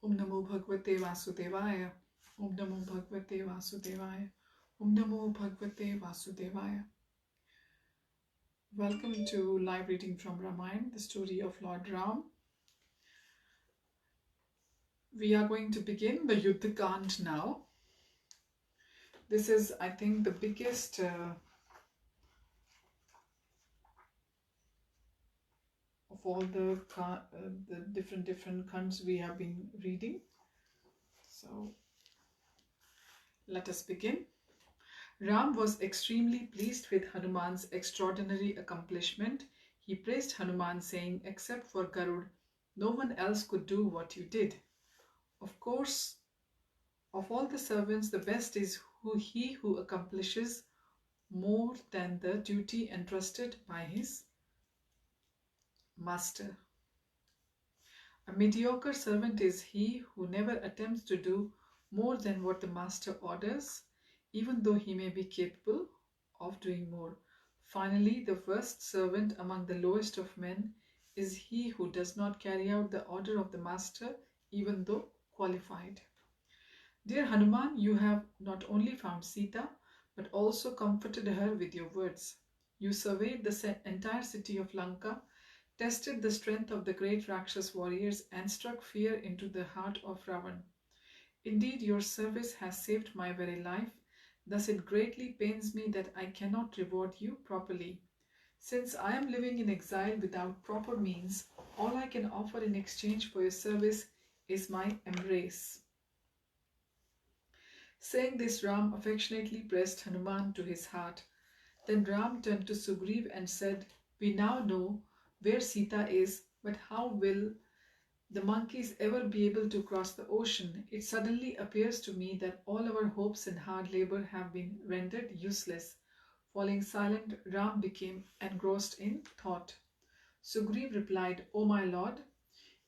Om Namo Bhagavate Vasudevaya. Om Namo Bhagavate Vasudevaya. Om Namo Bhagavate Vasudevaya. Welcome to live reading from Ramayana, the story of Lord Ram. We are going to begin the Yuddha Kand now. This is, I think, the biggest of all the different kands we have been reading. So let us begin. Ram was extremely pleased with Hanuman's extraordinary accomplishment. He praised Hanuman, saying, "Except for Garud, no one else could do what you did. Of course, of all the servants, the best is he who accomplishes more than the duty entrusted by his master. A mediocre servant is he who never attempts to do more than what the master orders, even though he may be capable of doing more. Finally, the worst servant among the lowest of men is he who does not carry out the order of the master, even though qualified. Dear Hanuman, you have not only found Sita, but also comforted her with your words. You surveyed the entire city of Lanka, tested the strength of the great Rakshas warriors, and struck fear into the heart of Ravan. Indeed, your service has saved my very life. Thus it greatly pains me that I cannot reward you properly. Since I am living in exile without proper means, all I can offer in exchange for your service is my embrace." Saying this, Ram affectionately pressed Hanuman to his heart. Then Ram turned to Sugriv and said, "We now know where Sita is, but how will the monkeys ever be able to cross the ocean? It suddenly appears to me that all our hopes and hard labor have been rendered useless." Falling silent, Ram became engrossed in thought. Sugriv replied, "O my lord,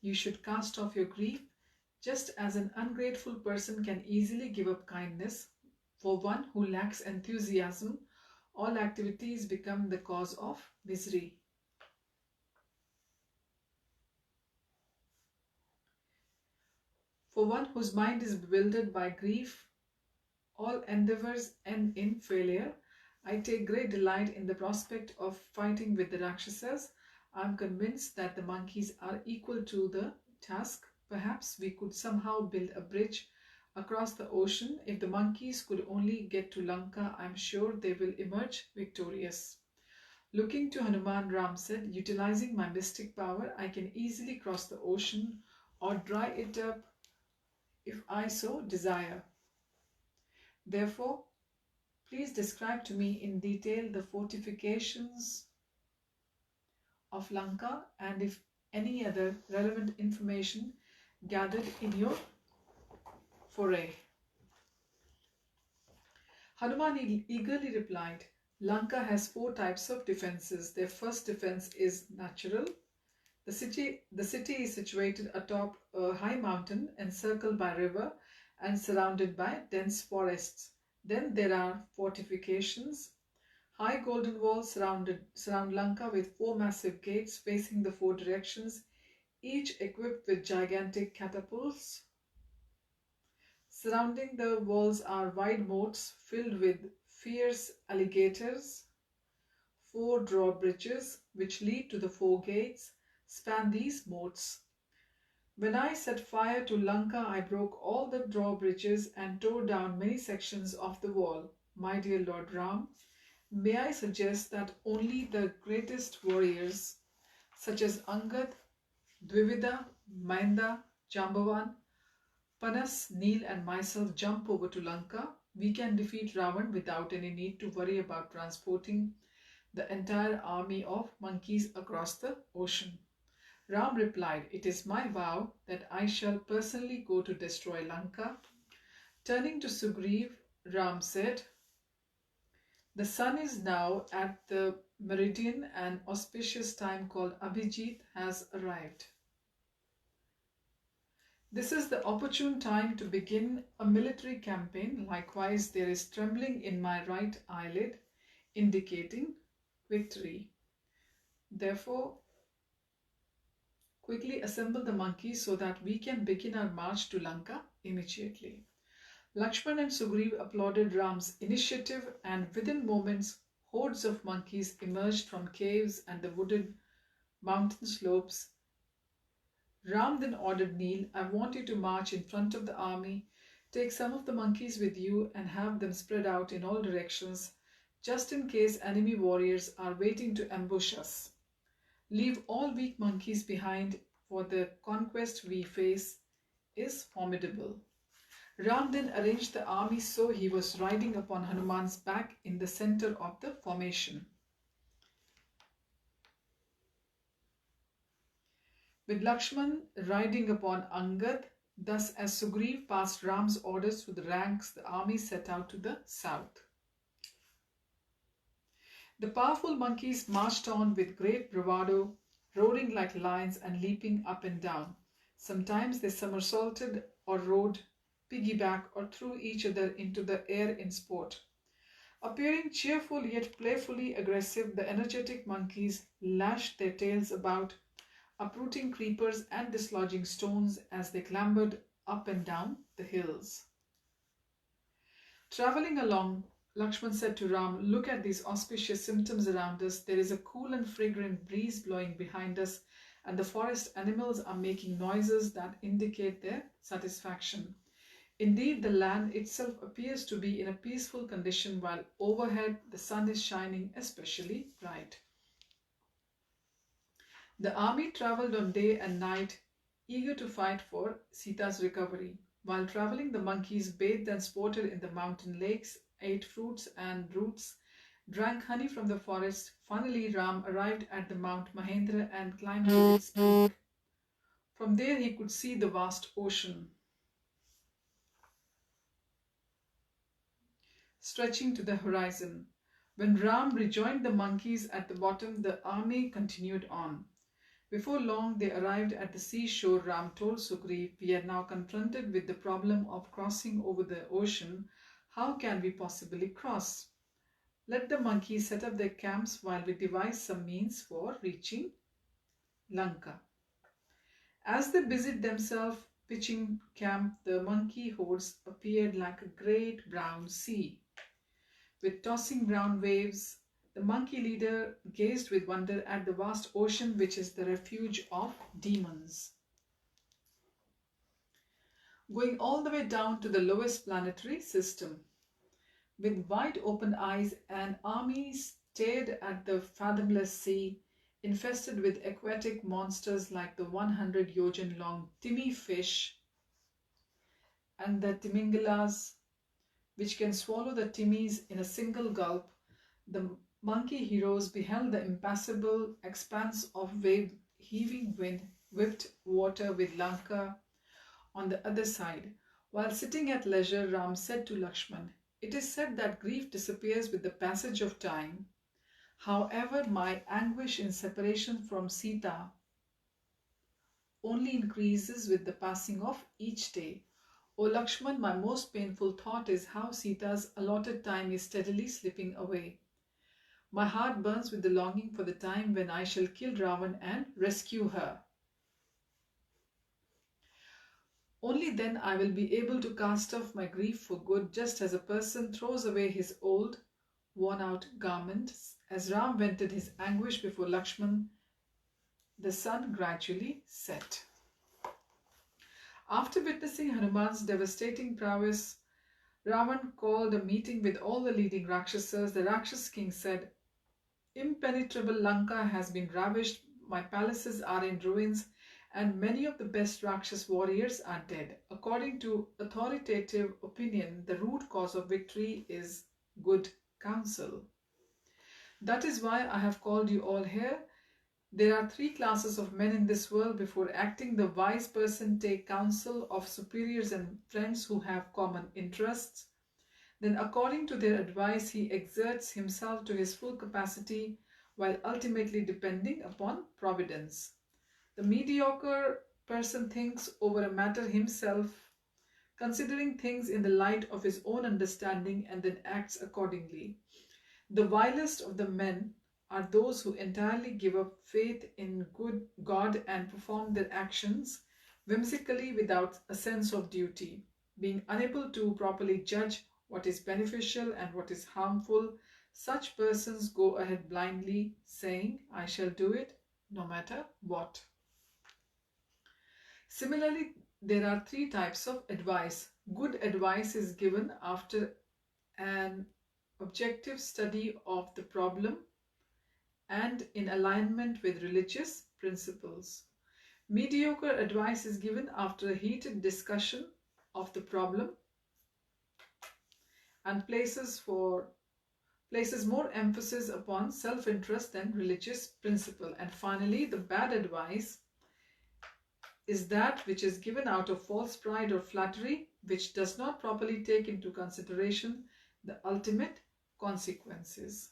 you should cast off your grief. Just as an ungrateful person can easily give up kindness, for one who lacks enthusiasm, all activities become the cause of misery. For one whose mind is bewildered by grief, all endeavors end in failure. I take great delight in the prospect of fighting with the Rakshasas. I am convinced that the monkeys are equal to the task. Perhaps we could somehow build a bridge across the ocean. If the monkeys could only get to Lanka, I am sure they will emerge victorious." Looking to Hanuman, Ram said, "Utilizing my mystic power, I can easily cross the ocean or dry it up if I so desire. Therefore, please describe to me in detail the fortifications of Lanka and if any other relevant information gathered in your foray." Hanuman eagerly replied, "Lanka has 4 types of defenses. Their first defense is natural. The city is situated atop a high mountain, encircled by river and surrounded by dense forests. Then there are fortifications. High golden walls surround Lanka with 4 massive gates facing the 4 directions, each equipped with gigantic catapults. Surrounding the walls are wide moats filled with fierce alligators. 4 drawbridges, which lead to the 4 gates, span these moats. When I set fire to Lanka, I broke all the drawbridges and tore down many sections of the wall. My dear Lord Ram, may I suggest that only the greatest warriors, such as Angad, Dvivida, Mahinda, Jambavan, Panas, Neel and myself jump over to Lanka. We can defeat Ravan without any need to worry about transporting the entire army of monkeys across the ocean." Ram replied, "It is my vow that I shall personally go to destroy Lanka." Turning to Sugriv, Ram said, "The sun is now at the meridian and auspicious time called Abhijit has arrived. This is the opportune time to begin a military campaign. Likewise, there is trembling in my right eyelid, indicating victory. Therefore, Quickly assemble the monkeys so that we can begin our march to Lanka immediately. Lakshman and Sugriv applauded Ram's initiative, and within moments, hordes of monkeys emerged from caves and the wooded mountain slopes. Ram then ordered Neel, I want you to march in front of the army. Take some of the monkeys with you and have them spread out in all directions, just in case enemy warriors are waiting to ambush us. Leave all weak monkeys behind, for the conquest we face is formidable. Ram then arranged the army so he was riding upon Hanuman's back in the center of the formation. With Lakshman riding upon Angad, thus as Sugriv passed Ram's orders through the ranks, the army set out to the south. The powerful monkeys marched on with great bravado, roaring like lions and leaping up and down. Sometimes they somersaulted or rode piggyback or threw each other into the air in sport. Appearing cheerful yet playfully aggressive, the energetic monkeys lashed their tails about, uprooting creepers and dislodging stones as they clambered up and down the hills. Traveling along, Lakshman said to Ram, look at these auspicious symptoms around us. There is a cool and fragrant breeze blowing behind us, and the forest animals are making noises that indicate their satisfaction. Indeed, the land itself appears to be in a peaceful condition, while overhead the sun is shining especially bright. The army travelled on day and night, eager to fight for Sita's recovery. While travelling, the monkeys bathed and sported in the mountain lakes, ate fruits and roots, drank honey from the forest. Finally, Ram arrived at the Mount Mahendra and climbed to its peak. From there, he could see the vast ocean stretching to the horizon. When Ram rejoined the monkeys at the bottom, the army continued on. Before long, they arrived at the seashore. Ram told Sugriv, we are now confronted with the problem of crossing over the ocean. How can we possibly cross? Let the monkeys set up their camps while we devise some means for reaching Lanka. As they busied themselves pitching camp, the monkey hordes appeared like a great brown sea. With tossing brown waves, the monkey leader gazed with wonder at the vast ocean, which is the refuge of demons. Going all the way down to the lowest planetary system. With wide open eyes, an army stared at the fathomless sea, infested with aquatic monsters like the 100 yojan long Timmy fish and the Timingalas, which can swallow the Timmies in a single gulp. The monkey heroes beheld the impassable expanse of wave-heaving wind, whipped water with Lanka on the other side. While sitting at leisure, Ram said to Lakshman, it is said that grief disappears with the passage of time. However, my anguish in separation from Sita only increases with the passing of each day. O Lakshman, my most painful thought is how Sita's allotted time is steadily slipping away. My heart burns with the longing for the time when I shall kill Ravan and rescue her. Only then I will be able to cast off my grief for good, just as a person throws away his old, worn-out garments. As Ram vented his anguish before Lakshman, the sun gradually set. After witnessing Hanuman's devastating prowess, Ravan called a meeting with all the leading Rakshasas. The Rakshas king said, impenetrable Lanka has been ravished, my palaces are in ruins, and many of the best Rakshas warriors are dead. According to authoritative opinion, the root cause of victory is good counsel. That is why I have called you all here. There are three classes of men in this world. Before acting, the wise person takes counsel of superiors and friends who have common interests. Then, according to their advice, he exerts himself to his full capacity while ultimately depending upon providence. The mediocre person thinks over a matter himself, considering things in the light of his own understanding, and then acts accordingly. The vilest of the men are those who entirely give up faith in good God and perform their actions whimsically without a sense of duty, being unable to properly judge what is beneficial and what is harmful. Such persons go ahead blindly, saying, I shall do it no matter what. Similarly, there are three types of advice. Good advice is given after an objective study of the problem and in alignment with religious principles. Mediocre advice is given after a heated discussion of the problem and places more emphasis upon self-interest than religious principle. And finally, the bad advice is that which is given out of false pride or flattery, which does not properly take into consideration the ultimate consequences.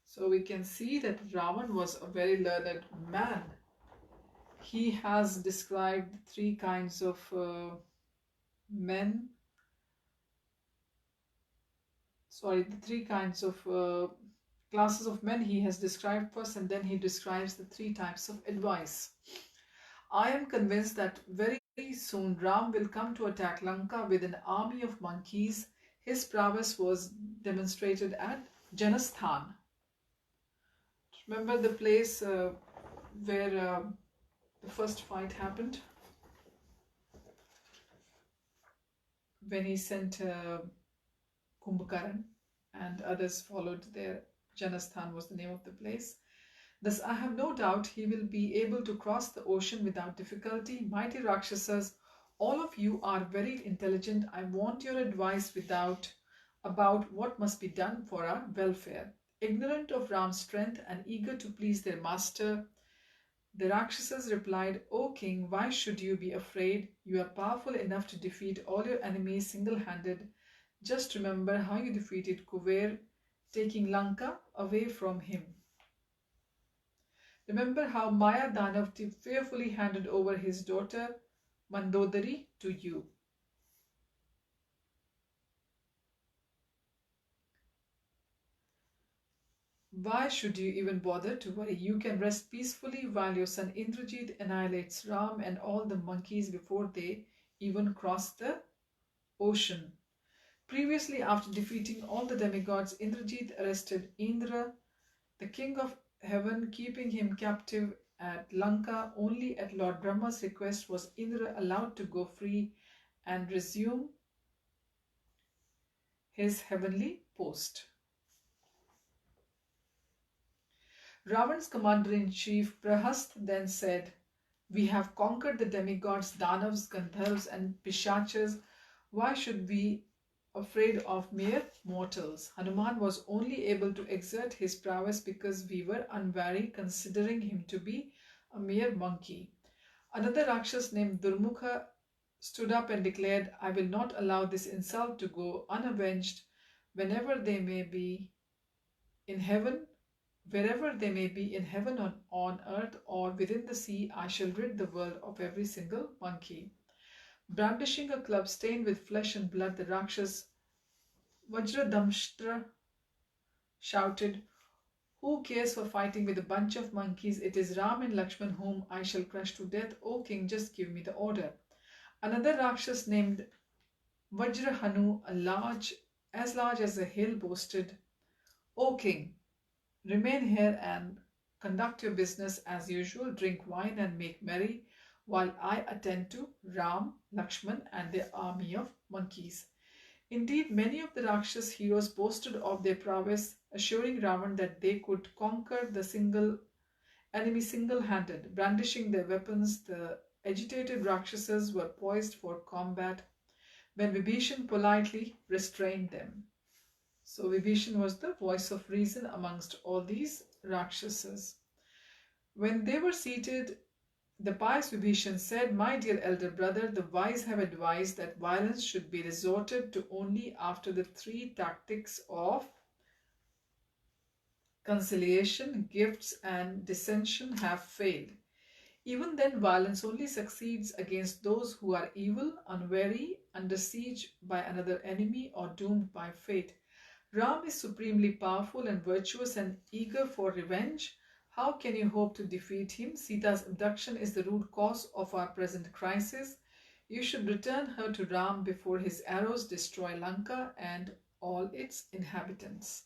So we can see that Ravan was a very learned man. He has described three kinds of men. The three kinds of classes of men he has described first, and then he describes the three types of advice. I am convinced that very soon Ram will come to attack Lanka with an army of monkeys. His prowess was demonstrated at Janasthan. Remember the place where the first fight happened? When he sent Kumbhakaran and others followed there. Janasthan was the name of the place. Thus, I have no doubt he will be able to cross the ocean without difficulty. Mighty Rakshasas, all of you are very intelligent. I want your advice about what must be done for our welfare. Ignorant of Ram's strength and eager to please their master, the Rakshasas replied, O king, why should you be afraid? You are powerful enough to defeat all your enemies single-handed. Just remember how you defeated Kuver, taking Lanka away from him. Remember how Maya Danav fearfully handed over his daughter Mandodari to you. Why should you even bother to worry? You can rest peacefully while your son Indrajit annihilates Ram and all the monkeys before they even cross the ocean. Previously, after defeating all the demigods, Indrajit arrested Indra, the king of heaven, keeping him captive at Lanka. Only at Lord Brahma's request was Indra allowed to go free and resume his heavenly post. Ravan's commander-in-chief Prahast then said, We have conquered the demigods, Danavs, Gandharvas and Pishachas. Why should we afraid of mere mortals? Hanuman was only able to exert his prowess because we were unwary, considering him to be a mere monkey. Another Rakshas named Durmukha stood up and declared, I will not allow this insult to go unavenged. Whenever they may be in heaven, Wherever they may be in heaven, on earth, or within the sea, I shall rid the world of every single monkey. Brandishing a club stained with flesh and blood, the Rakshas Vajradamshtra shouted, Who cares for fighting with a bunch of monkeys? It is Ram and Lakshman whom I shall crush to death. O king, just give me the order. Another Rakshas named Vajrahanu, as large as a hill, boasted, O king, remain here and conduct your business as usual, drink wine and make merry, while I attend to Ram, Lakshman and their army of monkeys. Indeed, many of the Rakshas heroes boasted of their prowess, assuring Ravan that they could conquer the enemy single-handed. Brandishing their weapons, the agitated Rakshasas were poised for combat when Vibhishan politely restrained them. So Vibhishan was the voice of reason amongst all these Rakshasas. When they were seated, the pious Vibhishan said, My dear elder brother, the wise have advised that violence should be resorted to only after the three tactics of conciliation, gifts and dissension have failed. Even then, violence only succeeds against those who are evil, unwary, under siege by another enemy or doomed by fate. Ram is supremely powerful and virtuous and eager for revenge. How can you hope to defeat him? Sita's abduction is the root cause of our present crisis. You should return her to Ram before his arrows destroy Lanka and all its inhabitants.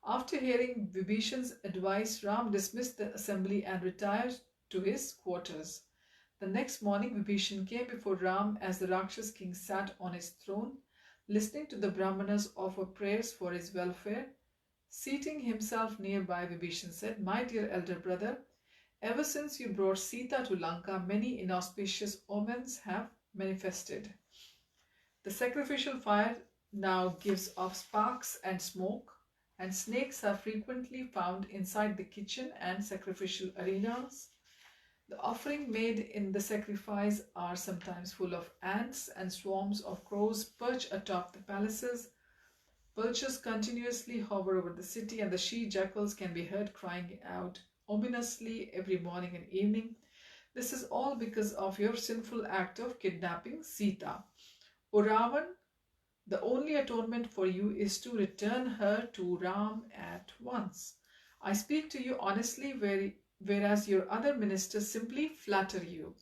After hearing Vibhishan's advice, Ram dismissed the assembly and retired to his quarters. The next morning, Vibhishan came before Ram as the Rakshas king sat on his throne, listening to the Brahmanas offer prayers for his welfare. Seating himself nearby, Vibhishan said, "My dear elder brother, ever since you brought Sita to Lanka, many inauspicious omens have manifested. The sacrificial fire now gives off sparks and smoke, and snakes are frequently found inside the kitchen and sacrificial arenas. The offering made in the sacrifice are sometimes full of ants, and swarms of crows perch atop the palaces. Vultures continuously hover over the city, and the she-jackals can be heard crying out ominously every morning and evening. This is all because of your sinful act of kidnapping Sita. O Ravan, the only atonement for you is to return her to Ram at once. I speak to you honestly, whereas your other ministers simply flatter you,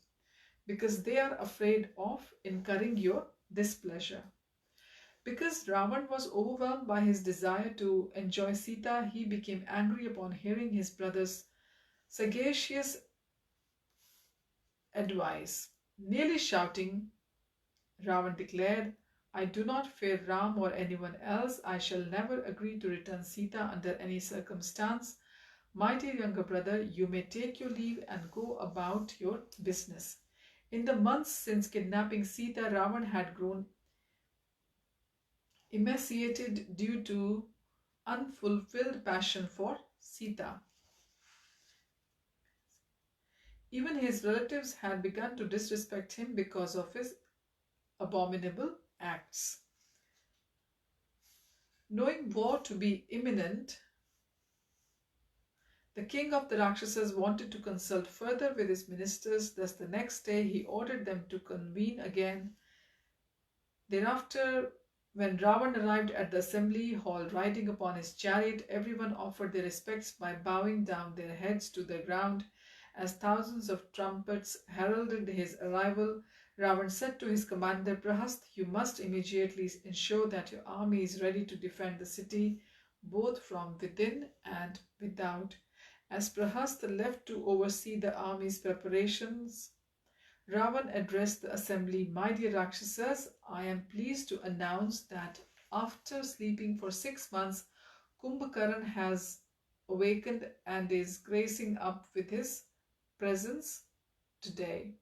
because they are afraid of incurring your displeasure." Because Ravan was overwhelmed by his desire to enjoy Sita, he became angry upon hearing his brother's sagacious advice. Nearly shouting, Ravan declared, "I do not fear Ram or anyone else. I shall never agree to return Sita under any circumstance. My dear younger brother, you may take your leave and go about your business." In the months since kidnapping Sita, Ravan had grown emaciated due to unfulfilled passion for Sita. Even his relatives had begun to disrespect him because of his abominable acts. Knowing war to be imminent, the king of the Rakshasas wanted to consult further with his ministers. Thus, the next day he ordered them to convene again. Thereafter, when Ravan arrived at the assembly hall riding upon his chariot, everyone offered their respects by bowing down their heads to the ground. As thousands of trumpets heralded his arrival, Ravan said to his commander Prahast, "You must immediately ensure that your army is ready to defend the city, both from within and without." As Prahast left to oversee the army's preparations, Ravan addressed the assembly. "My dear Rakshasas, I am pleased to announce that after sleeping for 6 months, Kumbhakaran has awakened and is gracing up with his presence today.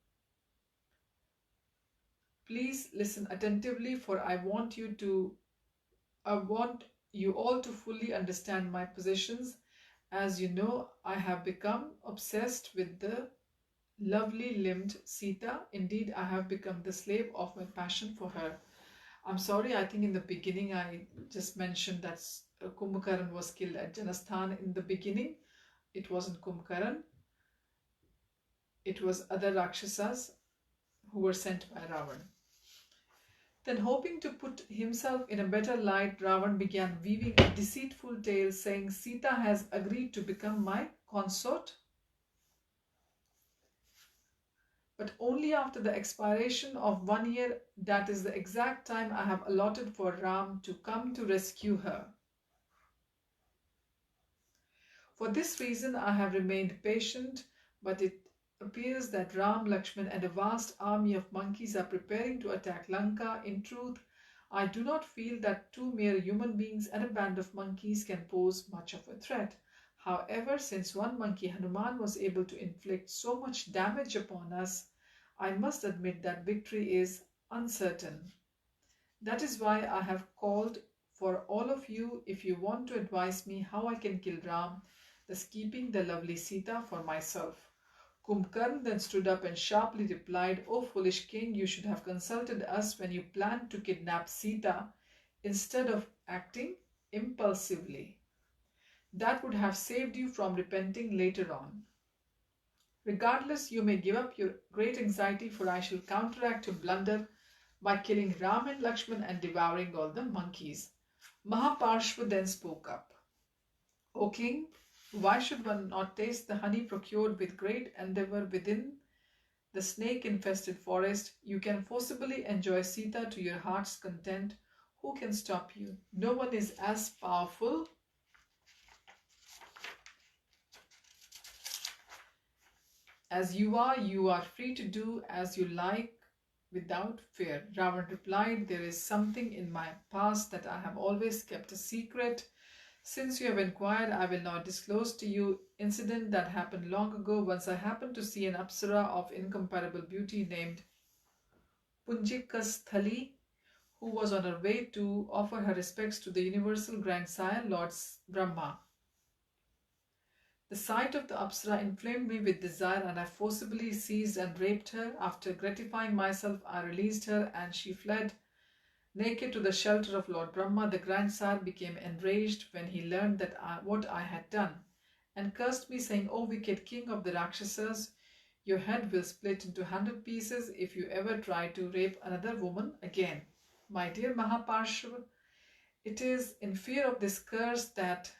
Please listen attentively, for I want you all to fully understand my positions. As you know, I have become obsessed with the lovely limbed Sita. Indeed, I have become the slave of my passion for her." I'm sorry, I think in the beginning I just mentioned that Kumbhakaran was killed at Janasthan. In the beginning, it wasn't Kumbhakaran, it was other Rakshasas who were sent by Ravan. Then, hoping to put himself in a better light, Ravan began weaving a deceitful tale, saying, "Sita has agreed to become my consort, but only after the expiration of 1 year, that is the exact time I have allotted for Ram to come to rescue her. For this reason I have remained patient, but it appears that Ram, Lakshman and a vast army of monkeys are preparing to attack Lanka. In truth, I do not feel that 2 mere human beings and a band of monkeys can pose much of a threat. However, since one monkey, Hanuman, was able to inflict so much damage upon us, I must admit that victory is uncertain. That is why I have called for all of you if you want to advise me how I can kill Ram, thus keeping the lovely Sita for myself." Kumbhakarna then stood up and sharply replied, "O foolish king, you should have consulted us when you planned to kidnap Sita instead of acting impulsively. That would have saved you from repenting later on. Regardless, you may give up your great anxiety, for I shall counteract your blunder by killing Ram and Lakshman and devouring all the monkeys." Mahaparshva then spoke up. O king, why should one not taste the honey procured with great endeavor within the snake infested forest? You can forcibly enjoy Sita to your heart's content. Who can stop you? No one is as powerful as you are. You are free to do as you like without fear. Ravan replied, there is something in my past that I have always kept a secret. Since you have inquired, I will now disclose to you incident that happened long ago. Once I happened to see an apsara of incomparable beauty named Punjikasthali, who was on her way to offer her respects to the universal grandsire, Lord Brahma. The sight of the Apsara inflamed me with desire, and I forcibly seized and raped her. After gratifying myself, I released her, and she fled naked to the shelter of Lord Brahma. The grandsire became enraged when he learned what I had done, and cursed me, saying, O wicked king of the Rakshasas, your head will split into 100 pieces if you ever try to rape another woman again. My dear Mahaparshva, it is in fear of this curse that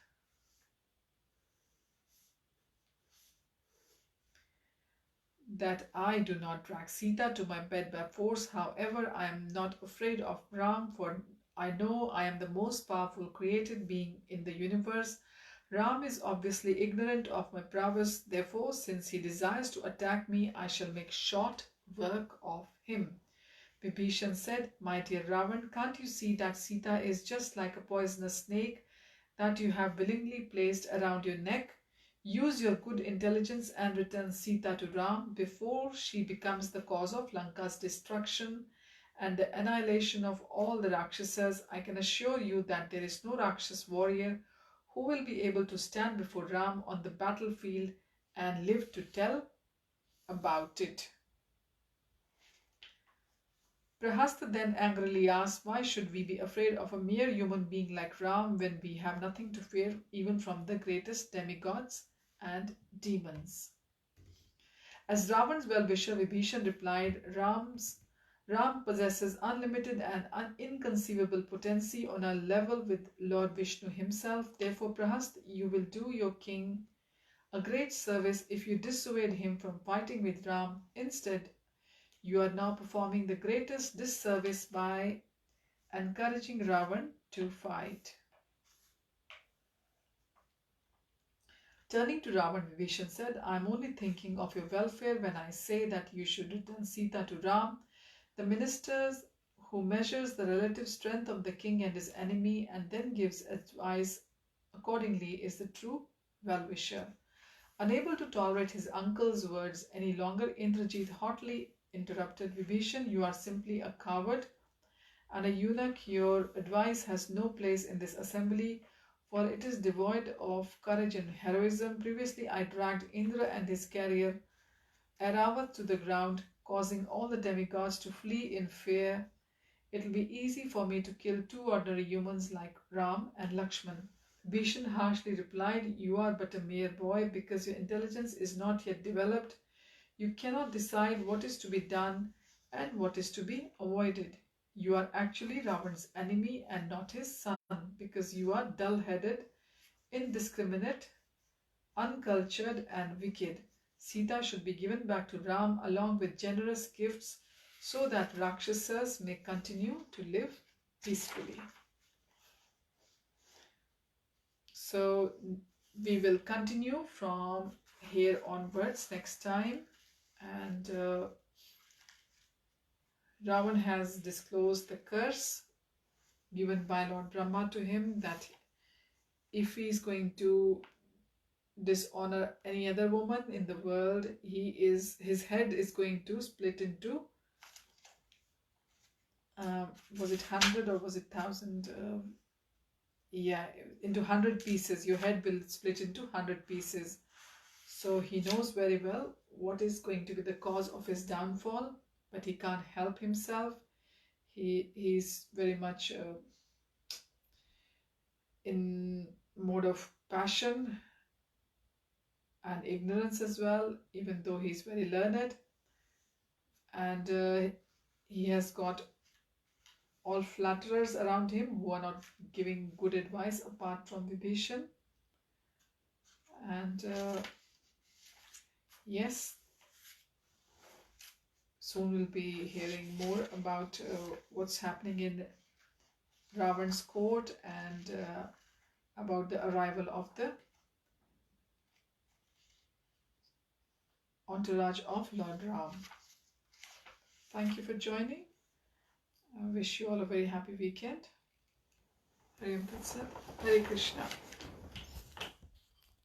I do not drag Sita to my bed by force. However, I am not afraid of Ram, for I know I am the most powerful created being in the universe. Ram is obviously ignorant of my prowess. Therefore, since he desires to attack me, I shall make short work of him. Vibhishan said, My dear Ravan, can't you see that Sita is just like a poisonous snake that you have willingly placed around your neck? Use your good intelligence and return Sita to Ram before she becomes the cause of Lanka's destruction and the annihilation of all the Rakshasas. I can assure you that there is no Rakshas warrior who will be able to stand before Ram on the battlefield and live to tell about it. Prahasta then angrily asked, Why should we be afraid of a mere human being like Ram when we have nothing to fear even from the greatest demigods and demons? As Ravan's well-wisher, Vibhishan replied, Ram possesses unlimited and inconceivable potency on a level with Lord Vishnu himself. Therefore, Prahasta, you will do your king a great service if you dissuade him from fighting with Ram. Instead, you are now performing the greatest disservice by encouraging Ravan to fight. Turning to Ravan, Vibhishan said, I am only thinking of your welfare when I say that you should return Sita to Ram. The ministers who measures the relative strength of the king and his enemy and then gives advice accordingly is the true well-wisher. Unable to tolerate his uncle's words any longer, Indrajit hotly interrupted, Vibhishan, you are simply a coward and a eunuch. Your advice has no place in this assembly, for it is devoid of courage and heroism. Previously, I dragged Indra and his carrier Airavat to the ground, causing all the demigods to flee in fear. It will be easy for me to kill two ordinary humans like Ram and Lakshman. Bhishan harshly replied, You are but a mere boy because your intelligence is not yet developed. You cannot decide what is to be done and what is to be avoided. You are actually Ravan's enemy and not his son because you are dull-headed, indiscriminate, uncultured and wicked. Sita should be given back to Ram along with generous gifts so that Rakshasas may continue to live peacefully. So we will continue from here onwards next time, and Ravan has disclosed the curse given by Lord Brahma to him that if he is going to dishonor any other woman in the world, his head is going to split into was it 100 or was it 1,000? Yeah, into 100 pieces. Your head will split into 100 pieces. So he knows very well what is going to be the cause of his downfall, but he can't help himself. He's very much in mode of passion and ignorance as well, even though he's very learned, and he has got all flatterers around him who are not giving good advice apart from Vibhishan. And yes, soon we'll be hearing more about what's happening in Ravan's court and about the arrival of the entourage of Lord Ram. Thank you for joining. I wish you all a very happy weekend. Hare Om Tat Sat. Hare Krishna.